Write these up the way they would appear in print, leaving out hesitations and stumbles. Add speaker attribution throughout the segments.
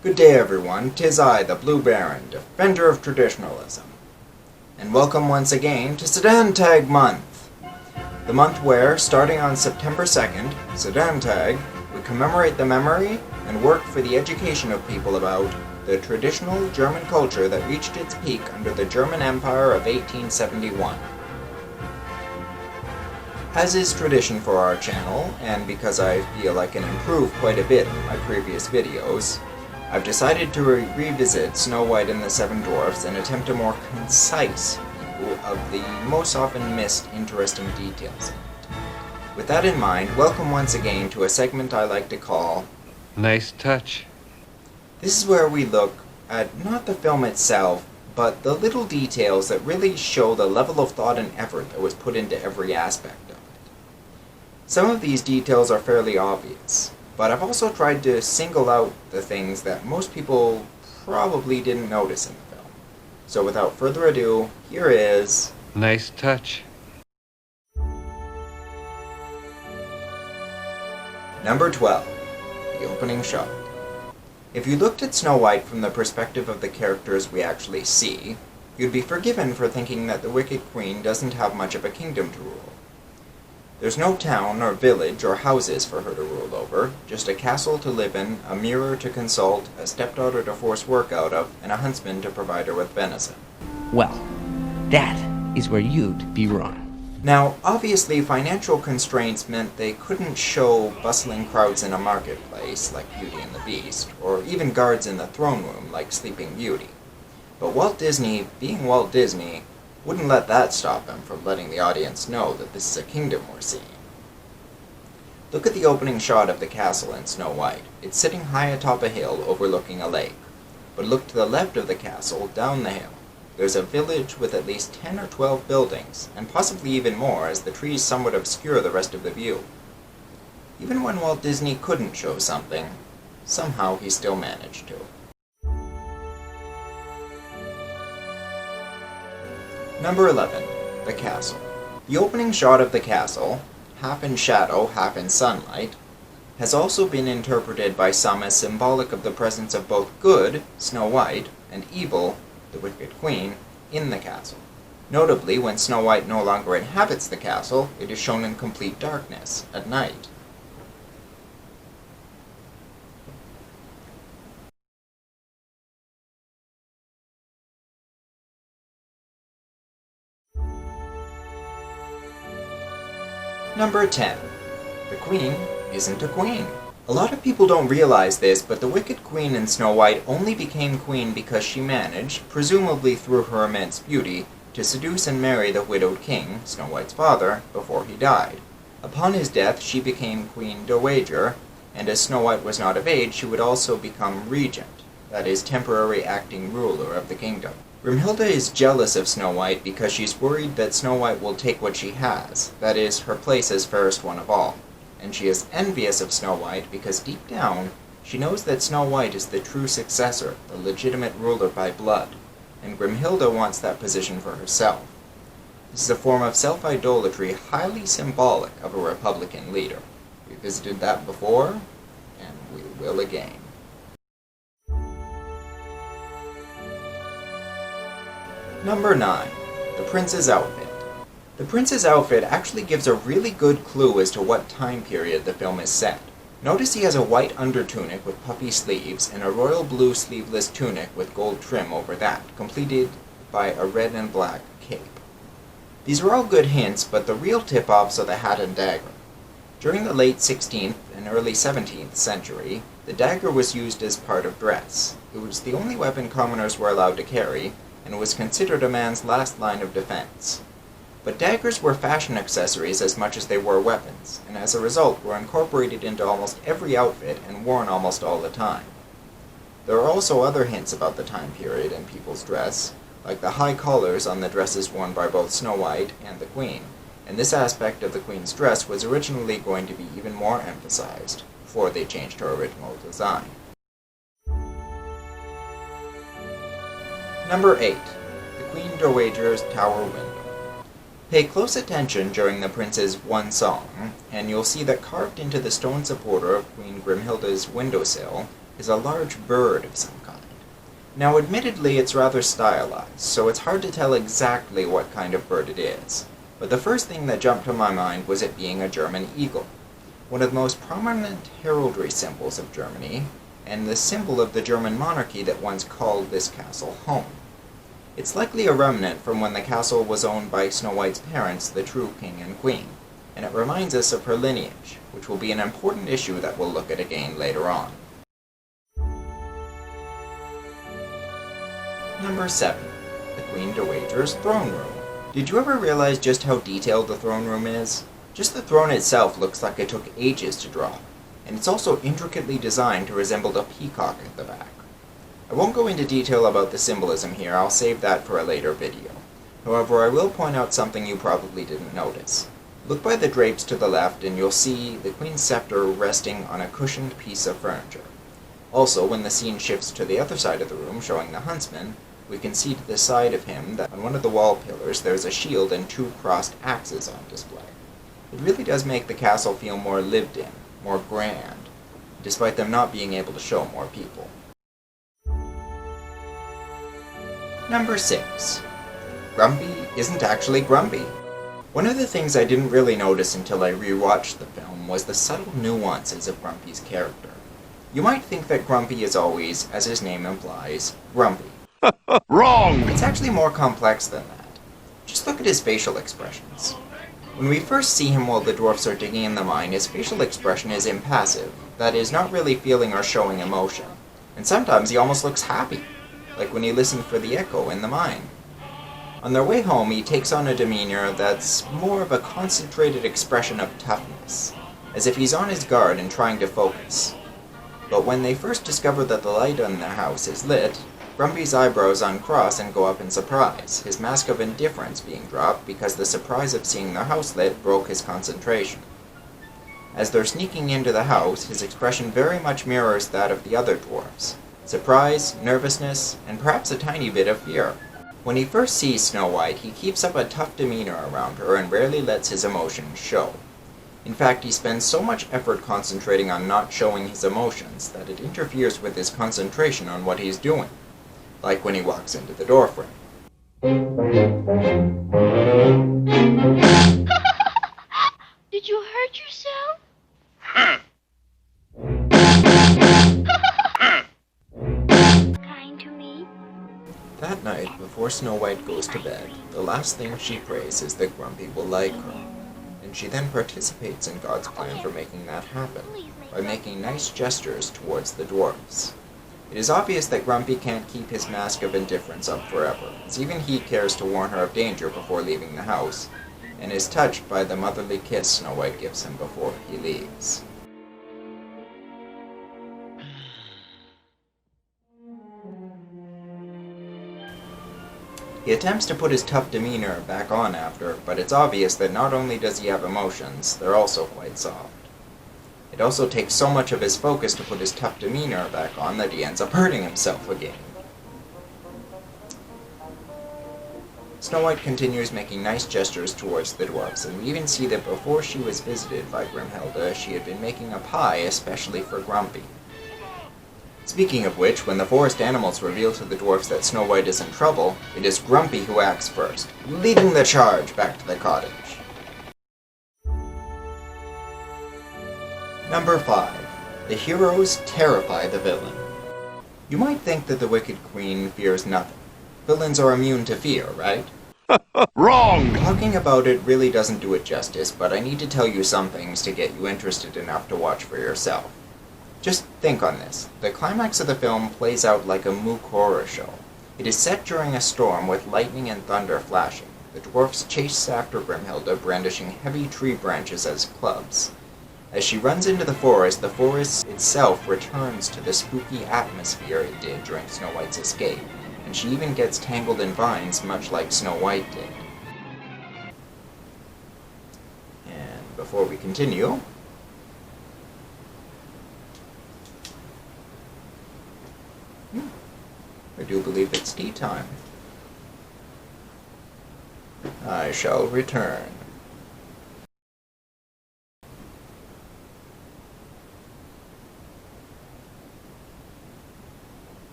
Speaker 1: Good day, everyone. 'Tis I, the Blue Baron, defender of traditionalism. And welcome once again to Sedantag Month, the month where, starting on September 2nd, Sedantag would commemorate the memory and work for the education of people about the traditional German culture that reached its peak under the German Empire of 1871. As is tradition for our channel, and because I feel I can improve quite a bit on my previous videos, I've decided to revisit Snow White and the Seven Dwarfs and attempt a more concise view of the most often missed interesting details in it. With that in mind, welcome once again to a segment I like to call
Speaker 2: Nice touch.
Speaker 1: This is where we look at not the film itself, but the little details that really show the level of thought and effort that was put into every aspect of it. Some of these details are fairly obvious, but I've also tried to single out the things that most people probably didn't notice in the film. So without further ado, here is
Speaker 2: Nice touch.
Speaker 1: Number 12, the opening shot. If you looked at Snow White from the perspective of the characters we actually see, you'd be forgiven for thinking that the Wicked Queen doesn't have much of a kingdom to rule. There's no town or village or houses for her to rule over, just a castle to live in, a mirror to consult, a stepdaughter to force work out of, and a huntsman to provide her with venison.
Speaker 3: Well, that is where you'd be wrong.
Speaker 1: Now, obviously financial constraints meant they couldn't show bustling crowds in a marketplace like Beauty and the Beast, or even guards in the throne room like Sleeping Beauty. But Walt Disney, being Walt Disney, wouldn't let that stop him from letting the audience know that this is a kingdom we're seeing. Look at the opening shot of the castle in Snow White. It's sitting high atop a hill overlooking a lake. But look to the left of the castle, down the hill. There's a village with at least 10 or 12 buildings, and possibly even more as the trees somewhat obscure the rest of the view. Even when Walt Disney couldn't show something, somehow he still managed to. Number 11, the castle. The opening shot of the castle, half in shadow, half in sunlight, has also been interpreted by some as symbolic of the presence of both good, Snow White, and evil, the Wicked Queen, in the castle. Notably, when Snow White no longer inhabits the castle, it is shown in complete darkness, at night. Number 10. The Queen isn't a queen. A lot of people don't realize this, but the Wicked Queen in Snow White only became queen because she managed, presumably through her immense beauty, to seduce and marry the widowed king, Snow White's father, before he died. Upon his death, she became Queen Dowager, and as Snow White was not of age, she would also become regent, that is, temporary acting ruler of the kingdom. Grimhilda is jealous of Snow White because she's worried that Snow White will take what she has, that is, her place as fairest one of all. And she is envious of Snow White because deep down, she knows that Snow White is the true successor, the legitimate ruler by blood, and Grimhilda wants that position for herself. This is a form of self-idolatry highly symbolic of a Republican leader. We visited that before, and we will again. Number 9. The Prince's Outfit. The Prince's outfit actually gives a really good clue as to what time period the film is set. Notice he has a white undertunic with puffy sleeves and a royal blue sleeveless tunic with gold trim over that, completed by a red and black cape. These are all good hints, but the real tip-offs are the hat and dagger. During the late 16th and early 17th century, the dagger was used as part of dress. It was the only weapon commoners were allowed to carry, and was considered a man's last line of defense. But daggers were fashion accessories as much as they were weapons, and as a result were incorporated into almost every outfit and worn almost all the time. There are also other hints about the time period in people's dress, like the high collars on the dresses worn by both Snow White and the Queen, and this aspect of the Queen's dress was originally going to be even more emphasized, before they changed her original design. Number 8. The Queen Dowager's Tower Window. Pay close attention during the Prince's one song, and you'll see that carved into the stone supporter of Queen Grimhilda's windowsill is a large bird of some kind. Now admittedly it's rather stylized, so it's hard to tell exactly what kind of bird it is, but the first thing that jumped to my mind was it being a German eagle, one of the most prominent heraldry symbols of Germany, and the symbol of the German monarchy that once called this castle home. It's likely a remnant from when the castle was owned by Snow White's parents, the true king and queen, and it reminds us of her lineage, which will be an important issue that we'll look at again later on. Number 7. The Queen Dowager's throne room. Did you ever realize just how detailed the throne room is? Just the throne itself looks like it took ages to draw, and it's also intricately designed to resemble a peacock at the back. I won't go into detail about the symbolism here, I'll save that for a later video. However, I will point out something you probably didn't notice. Look by the drapes to the left and you'll see the Queen's scepter resting on a cushioned piece of furniture. Also, when the scene shifts to the other side of the room, showing the huntsman, we can see to the side of him that on one of the wall pillars there's a shield and 2 crossed axes on display. It really does make the castle feel more lived in, more grand, despite them not being able to show more people. Number 6. Grumpy isn't actually grumpy. One of the things I didn't really notice until I rewatched the film was the subtle nuances of Grumpy's character. You might think that Grumpy is always, as his name implies, grumpy.
Speaker 2: Wrong!
Speaker 1: It's actually more complex than that. Just look at his facial expressions. When we first see him while the dwarfs are digging in the mine, his facial expression is impassive, that is, not really feeling or showing emotion. And sometimes he almost looks happy, like when he listened for the echo in the mine. On their way home, he takes on a demeanor that's more of a concentrated expression of toughness, as if he's on his guard and trying to focus. But when they first discover that the light on their house is lit, Grumpy's eyebrows uncross and go up in surprise, his mask of indifference being dropped because the surprise of seeing their house lit broke his concentration. As they're sneaking into the house, his expression very much mirrors that of the other dwarfs. Surprise, nervousness, and perhaps a tiny bit of fear. When he first sees Snow White, he keeps up a tough demeanor around her and rarely lets his emotions show. In fact, he spends so much effort concentrating on not showing his emotions that it interferes with his concentration on what he's doing, like when he walks into the doorframe.
Speaker 4: Did you hurt yourself? Kind to me?
Speaker 1: That night, before Snow White goes to bed, the last thing she prays is that Grumpy will like her, and she then participates in God's plan for making that happen, by making nice gestures towards the dwarfs. It is obvious that Grumpy can't keep his mask of indifference up forever, as even he cares to warn her of danger before leaving the house, and is touched by the motherly kiss Snow White gives him before he leaves. He attempts to put his tough demeanor back on after, but it's obvious that not only does he have emotions, they're also quite soft. It also takes so much of his focus to put his tough demeanor back on that he ends up hurting himself again. Snow White continues making nice gestures towards the dwarfs, and we even see that before she was visited by Grimhilda, she had been making a pie especially for Grumpy. Speaking of which, when the forest animals reveal to the dwarfs that Snow White is in trouble, it is Grumpy who acts first, leading the charge back to the cottage. Number 5. The heroes terrify the villain. You might think that the Wicked Queen fears nothing. Villains are immune to fear, right?
Speaker 2: Wrong!
Speaker 1: Talking about it really doesn't do it justice, but I need to tell you some things to get you interested enough to watch for yourself. Just think on this. The climax of the film plays out like a mook horror show. It is set during a storm with lightning and thunder flashing. The dwarfs chase after Grimhilda, brandishing heavy tree branches as clubs. As she runs into the forest itself returns to the spooky atmosphere it did during Snow White's escape, and she even gets tangled in vines much like Snow White did. And before we continue, I do believe it's tea time. I shall return.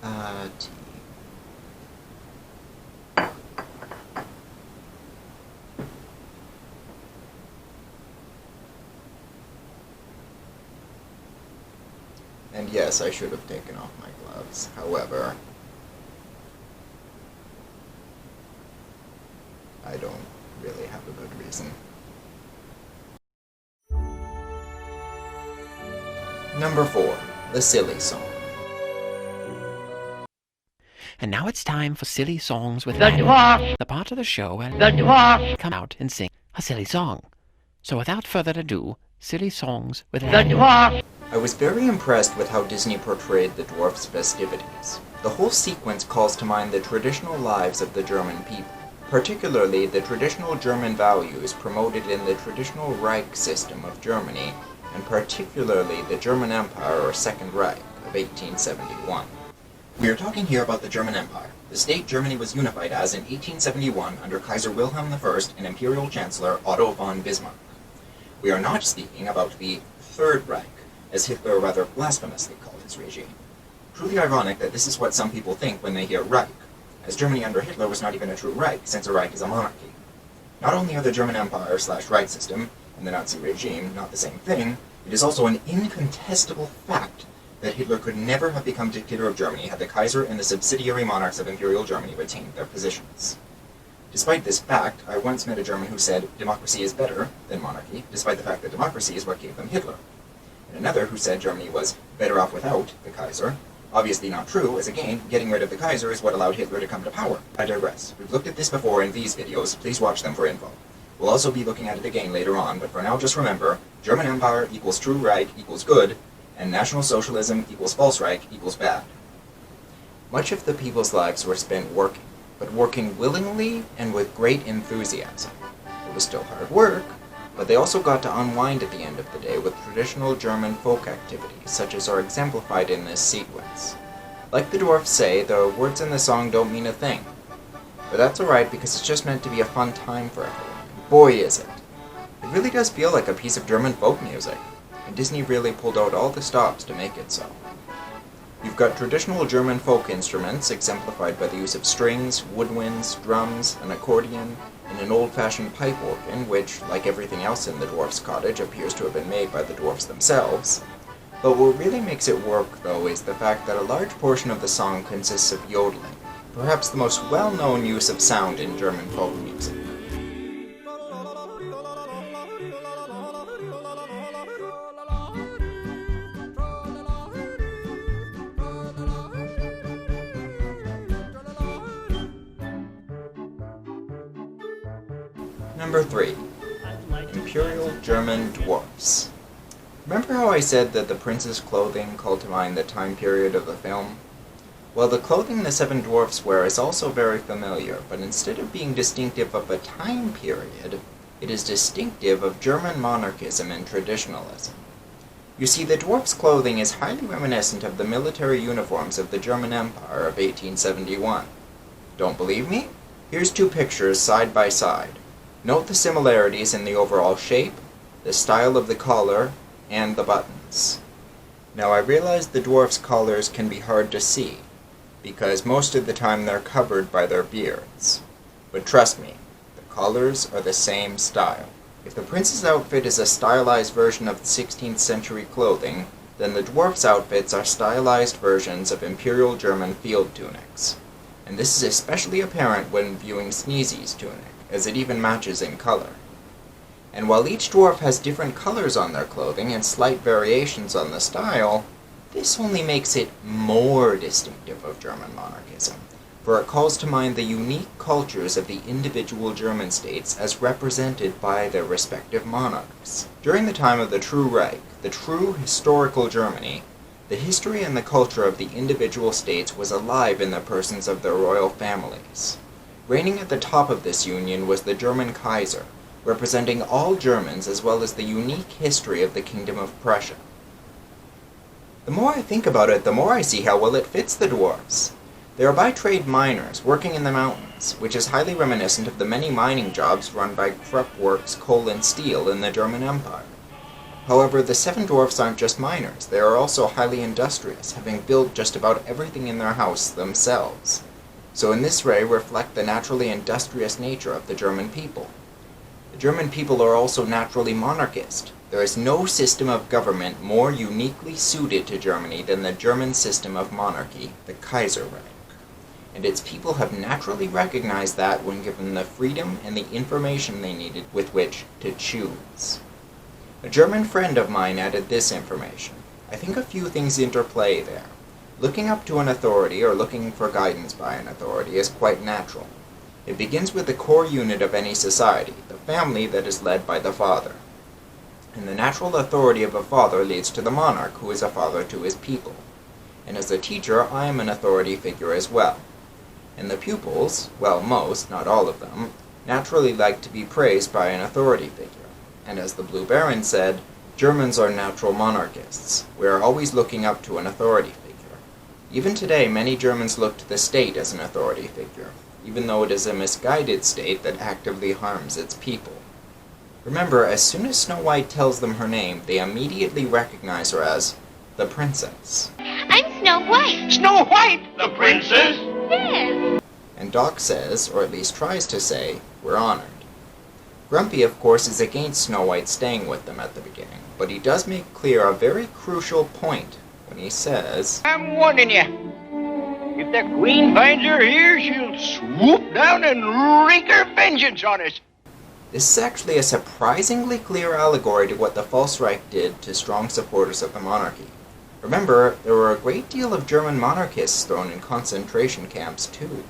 Speaker 1: T. And yes, I should have taken off my gloves. However, I don't really have a good reason. Number 4. The Silly Song.
Speaker 3: And now it's time for silly songs with
Speaker 5: The
Speaker 3: Adam,
Speaker 5: dwarf!
Speaker 3: the part of the show where
Speaker 5: The dwarf!
Speaker 3: come out and sing a silly song. So without further ado, silly songs with
Speaker 5: The
Speaker 3: Adam.
Speaker 5: dwarf!
Speaker 1: I was very impressed with how Disney portrayed the dwarfs' festivities. The whole sequence calls to mind the traditional lives of the German people, particularly the traditional German values promoted in the traditional Reich system of Germany, and particularly the German Empire or Second Reich of 1871. We are talking here about the German Empire, the state Germany was unified as in 1871 under Kaiser Wilhelm I and Imperial Chancellor Otto von Bismarck. We are not speaking about the Third Reich, as Hitler rather blasphemously called his regime. Truly ironic that this is what some people think when they hear Reich, as Germany under Hitler was not even a true Reich, since a Reich is a monarchy. Not only are the German Empire/Reich system and the Nazi regime not the same thing, it is also an incontestable fact that Hitler could never have become dictator of Germany had the Kaiser and the subsidiary monarchs of Imperial Germany retained their positions. Despite this fact, I once met a German who said democracy is better than monarchy, despite the fact that democracy is what gave them Hitler. And another who said Germany was better off without the Kaiser. Obviously not true, as again, getting rid of the Kaiser is what allowed Hitler to come to power. I digress. We've looked at this before in these videos, please watch them for info. We'll also be looking at it again later on, but for now just remember, German Empire equals true Reich equals good, and National Socialism equals false Reich equals bad. Much of the people's lives were spent working, but working willingly and with great enthusiasm. It was still hard work, but they also got to unwind at the end of the day with traditional German folk activities, such as are exemplified in this sequence. Like the dwarfs say, the words in the song don't mean a thing. But that's alright because it's just meant to be a fun time for everyone. And boy is it! It really does feel like a piece of German folk music, and Disney really pulled out all the stops to make it so. You've got traditional German folk instruments exemplified by the use of strings, woodwinds, drums, an accordion, and an old-fashioned pipe organ, which, like everything else in the dwarf's cottage, appears to have been made by the dwarfs themselves. But what really makes it work, though, is the fact that a large portion of the song consists of yodeling, perhaps the most well-known use of sound in German folk music. Number 3. Imperial German Dwarfs. Remember how I said that the prince's clothing called to mind the time period of the film? Well, the clothing the 7 dwarfs wear is also very familiar, but instead of being distinctive of a time period, it is distinctive of German monarchism and traditionalism. You see, the dwarfs' clothing is highly reminiscent of the military uniforms of the German Empire of 1871. Don't believe me? Here's 2 pictures side by side. Note the similarities in the overall shape, the style of the collar, and the buttons. Now I realize the dwarfs' collars can be hard to see, because most of the time they're covered by their beards. But trust me, the collars are the same style. If the prince's outfit is a stylized version of the 16th century clothing, then the dwarfs' outfits are stylized versions of Imperial German field tunics. And this is especially apparent when viewing Sneezy's tunic, as it even matches in color. And while each dwarf has different colors on their clothing and slight variations on the style, this only makes it more distinctive of German monarchism, for it calls to mind the unique cultures of the individual German states as represented by their respective monarchs. During the time of the true Reich, the true historical Germany, the history and the culture of the individual states was alive in the persons of their royal families. Reigning at the top of this union was the German Kaiser, representing all Germans as well as the unique history of the Kingdom of Prussia. The more I think about it, the more I see how well it fits the dwarfs. They are by trade miners, working in the mountains, which is highly reminiscent of the many mining jobs run by Krupp Works Coal and Steel in the German Empire. However, the seven dwarfs aren't just miners, they are also highly industrious, having built just about everything in their house themselves. So in this way reflect the naturally industrious nature of the German people. The German people are also naturally monarchist. There is no system of government more uniquely suited to Germany than the German system of monarchy, the Kaiserreich. And its people have naturally recognized that when given the freedom and the information they needed with which to choose. A German friend of mine added this information. I think a few things interplay there. Looking up to an authority or looking for guidance by an authority is quite natural. It begins with the core unit of any society, the family that is led by the father. And the natural authority of a father leads to the monarch, who is a father to his people. And as a teacher, I am an authority figure as well. And the pupils, well, most, not all of them, naturally like to be praised by an authority figure. And as the Blue Baron said, Germans are natural monarchists. We are always looking up to an authority figure. Even today, many Germans look to the state as an authority figure, even though it is a misguided state that actively harms its people. Remember, as soon as Snow White tells them her name, they immediately recognize her as the princess.
Speaker 4: I'm Snow White.
Speaker 2: Snow White, the princess?
Speaker 4: Yes.
Speaker 1: And Doc says, or at least tries to say, we're honored. Grumpy, of course, is against Snow White staying with them at the beginning, but he does make clear a very crucial point when he says,
Speaker 2: I'm warning you. If the queen finds her here, she'll swoop down and wreak her vengeance on us.
Speaker 1: This is actually a surprisingly clear allegory to what the False Reich did to strong supporters of the monarchy. Remember, there were a great deal of German monarchists thrown in concentration camps too,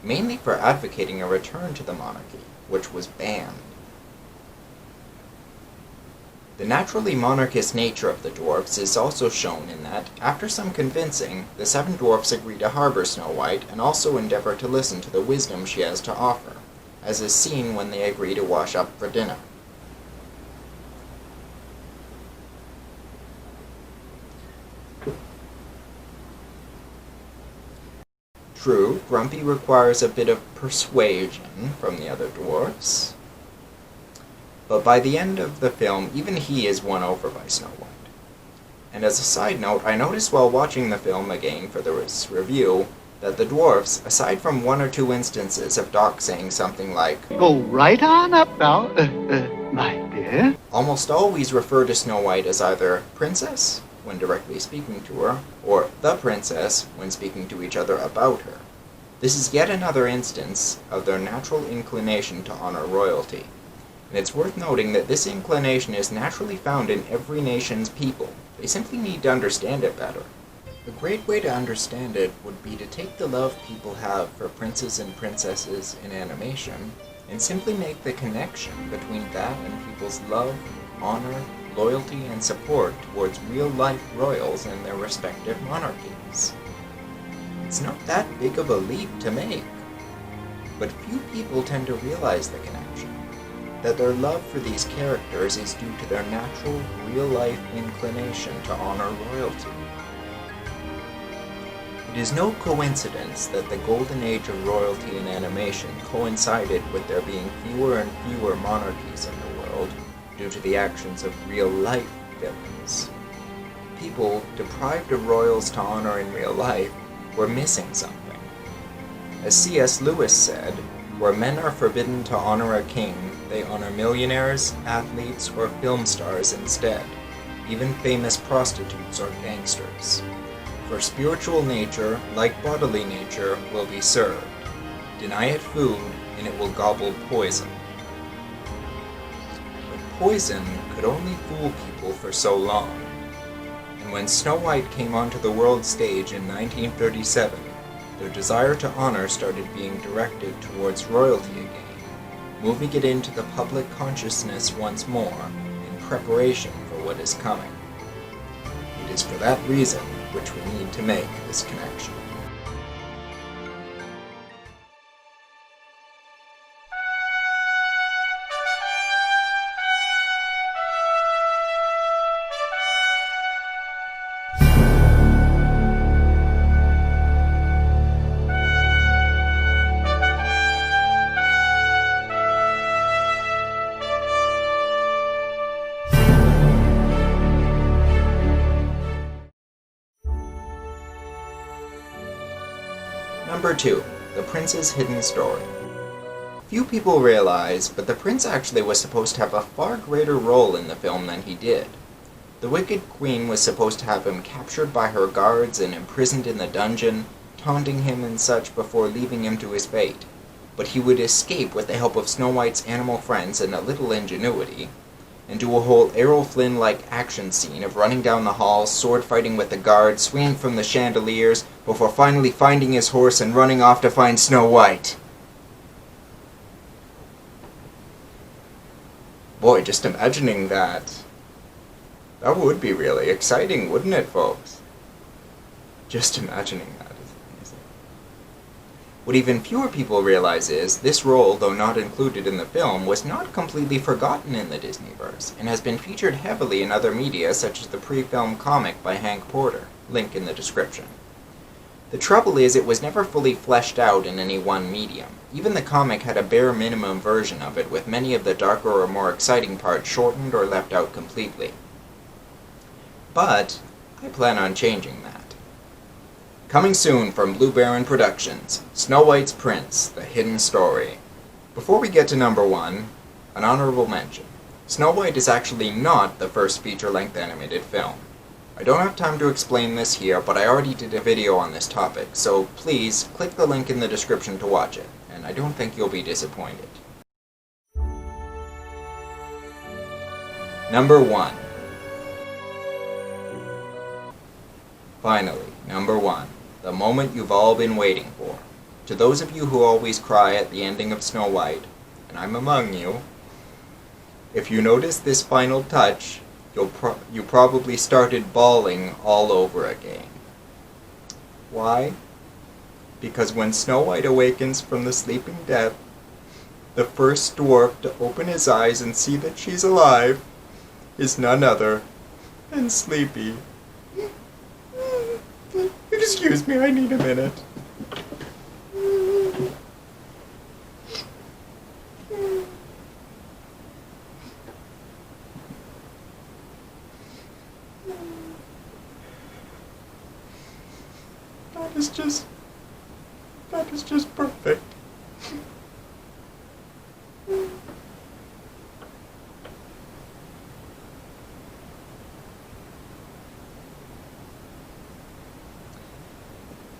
Speaker 1: mainly for advocating a return to the monarchy, which was banned. The naturally monarchist nature of the dwarfs is also shown in that, after some convincing, the seven dwarfs agree to harbor Snow White and also endeavor to listen to the wisdom she has to offer, as is seen when they agree to wash up for dinner. True, Grumpy requires a bit of persuasion from the other dwarfs, but by the end of the film, even he is won over by Snow White. And as a side note, I noticed while watching the film again for this review, that the dwarfs, aside from one or two instances of Doc saying something like,
Speaker 5: Go right on up now, my dear.
Speaker 1: almost always refer to Snow White as either princess, when directly speaking to her, or the princess, when speaking to each other about her. This is yet another instance of their natural inclination to honor royalty. And it's worth noting that this inclination is naturally found in every nation's people. They simply need to understand it better. A great way to understand it would be to take the love people have for princes and princesses in animation, and simply make the connection between that and people's love, honor, loyalty, and support towards real-life royals and their respective monarchies. It's not that big of a leap to make, but few people tend to realize the connection, that their love for these characters is due to their natural, real-life inclination to honor royalty. It is no coincidence that the golden age of royalty in animation coincided with there being fewer and fewer monarchies in the world due to the actions of real-life villains. People, deprived of royals to honor in real life, were missing something. As C.S. Lewis said, where men are forbidden to honor a king, they honor millionaires, athletes, or film stars instead, even famous prostitutes or gangsters. For spiritual nature, like bodily nature, will be served. Deny it food, and it will gobble poison. But poison could only fool people for so long. And when Snow White came onto the world stage in 1937, their desire to honor started being directed towards royalty again, moving it into the public consciousness once more, in preparation for what is coming. It is for that reason which we need to make this connection. Number 2. The Prince's Hidden Story. Few people realize, but the prince actually was supposed to have a far greater role in the film than he did. The Wicked Queen was supposed to have him captured by her guards and imprisoned in the dungeon, taunting him and such before leaving him to his fate. But he would escape with the help of Snow White's animal friends and a little ingenuity, and do a whole Errol Flynn-like action scene of running down the hall, sword fighting with the guards, swinging from the chandeliers, before finally finding his horse and running off to find Snow White. Boy, just imagining that. That would be really exciting, wouldn't it, folks? Just imagining that is amazing. What even fewer people realize is, this role, though not included in the film, was not completely forgotten in the Disneyverse, and has been featured heavily in other media such as the pre-film comic by Hank Porter, link in the description. The trouble is, it was never fully fleshed out in any one medium. Even the comic had a bare minimum version of it, with many of the darker or more exciting parts shortened or left out completely. But I plan on changing that. Coming soon from Blue Baron Productions, Snow White's Prince, The Hidden Story. Before we get to number 1, an honorable mention. Snow White is actually not the first feature-length animated film. I don't have time to explain this here, but I already did a video on this topic, so please click the link in the description to watch it, and I don't think you'll be disappointed. Number 1. Finally, number 1. The moment you've all been waiting for. To those of you who always cry at the ending of Snow White, and I'm among you, if you notice this final touch, you probably started bawling all over again. Why? Because when Snow White awakens from the sleeping death, the first dwarf to open his eyes and see that she's alive is none other than Sleepy. Excuse me, I need a minute. That is just perfect.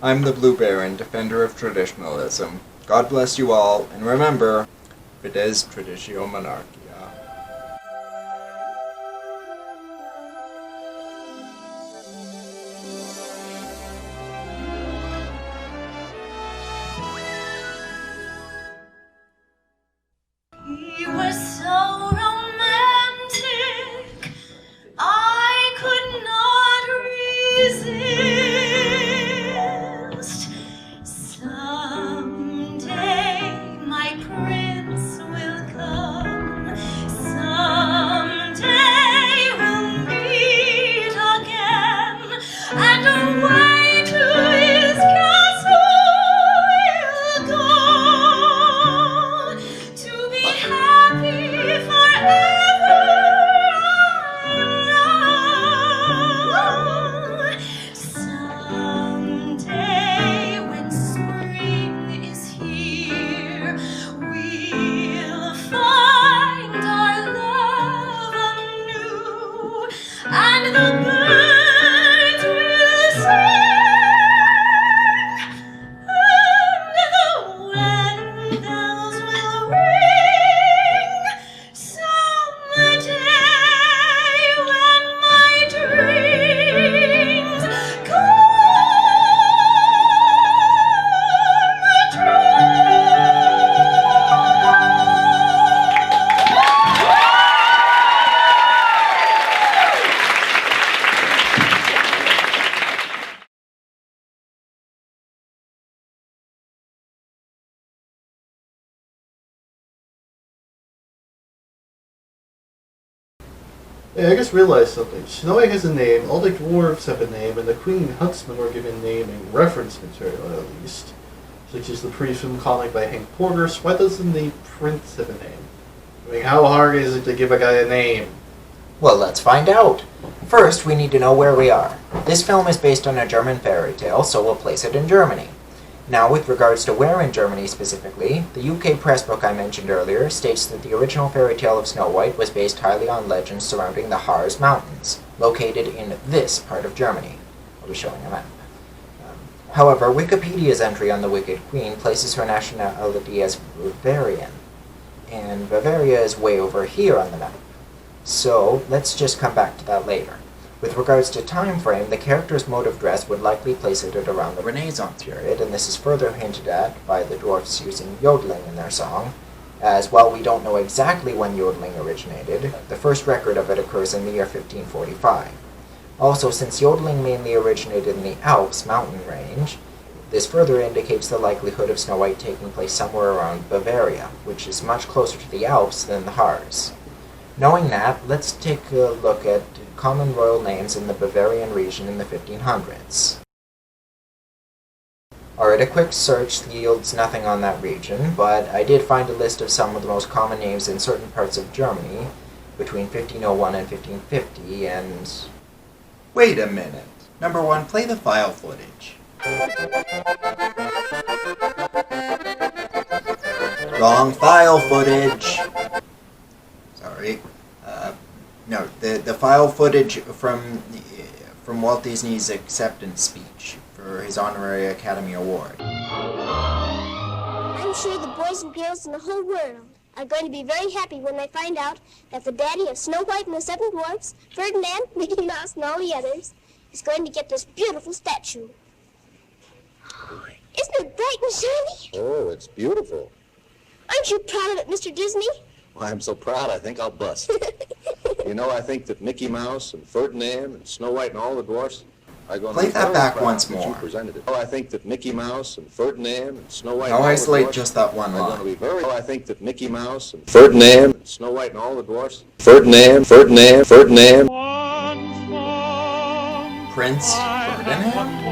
Speaker 1: I'm the Blue Baron, defender of traditionalism. God bless you all, and remember, Fides Traditio Monarchia.
Speaker 6: You were so romantic, I could not resist. Someday my prince will come, someday we'll meet again, and away to his castle we'll go. To be happy forever, I know. Someday when spring is here, we'll find our love anew, and the birds will sing, and the wedding bells will ring. Someday when my dreams come true.
Speaker 7: Hey, I just realized something. Snow White has a name, all the dwarves have a name, and the Queen and Huntsman were given naming reference material at least, such as the pre-film comic by Hank Porter. So why doesn't the Prince have a name? I mean, how hard is it to give a guy a name?
Speaker 1: Well, let's find out. First, we need to know where we are. This film is based on a German fairy tale, so we'll place it in Germany. Now, with regards to where in Germany specifically, the UK press book I mentioned earlier states that the original fairy tale of Snow White was based highly on legends surrounding the Harz Mountains, located in this part of Germany. I'll be showing a map. However, Wikipedia's entry on the Wicked Queen places her nationality as Bavarian, and Bavaria is way over here on the map. So, let's just come back to that later. With regards to time frame, the character's mode of dress would likely place it at around the Renaissance period, and this is further hinted at by the dwarfs using yodeling in their song, as while we don't know exactly when yodeling originated, the first record of it occurs in the year 1545. Also, since yodeling mainly originated in the Alps mountain range, this further indicates the likelihood of Snow White taking place somewhere around Bavaria, which is much closer to the Alps than the Harz. Knowing that, let's take a look at common royal names in the Bavarian region in the 1500s. Alright, a quick search yields nothing on that region, but I did find a list of some of the most common names in certain parts of Germany between 1501 and 1550, and...
Speaker 8: Wait a minute. Number 1, play the file footage. Wrong file footage! Sorry. No, the file footage from Walt Disney's acceptance speech for his honorary Academy Award.
Speaker 9: I'm sure the boys and girls in the whole world are going to be very happy when they find out that the daddy of Snow White and the Seven Dwarfs, Ferdinand, Mickey Mouse, and all the others, is going to get this beautiful statue. Isn't it bright and shiny?
Speaker 10: Oh, it's beautiful.
Speaker 9: Aren't you proud of it, Mr. Disney?
Speaker 10: Well, I'm so proud I think I'll bust. You know, I think that Mickey Mouse and Ferdinand and Snow White and all the dwarfs are going to
Speaker 8: Play
Speaker 10: be
Speaker 8: that
Speaker 10: very
Speaker 8: back
Speaker 10: proud
Speaker 8: once
Speaker 10: that you
Speaker 8: more.
Speaker 10: presented it. Oh, I think that Mickey Mouse and Ferdinand and Snow White
Speaker 8: Now
Speaker 10: and all the
Speaker 8: isolate
Speaker 10: dwarfs
Speaker 8: just that one
Speaker 10: are going to
Speaker 8: line.
Speaker 10: be very... Oh, I think that Mickey Mouse and Ferdinand and Snow White and all the dwarfs... Ferdinand.
Speaker 8: Prince Ferdinand?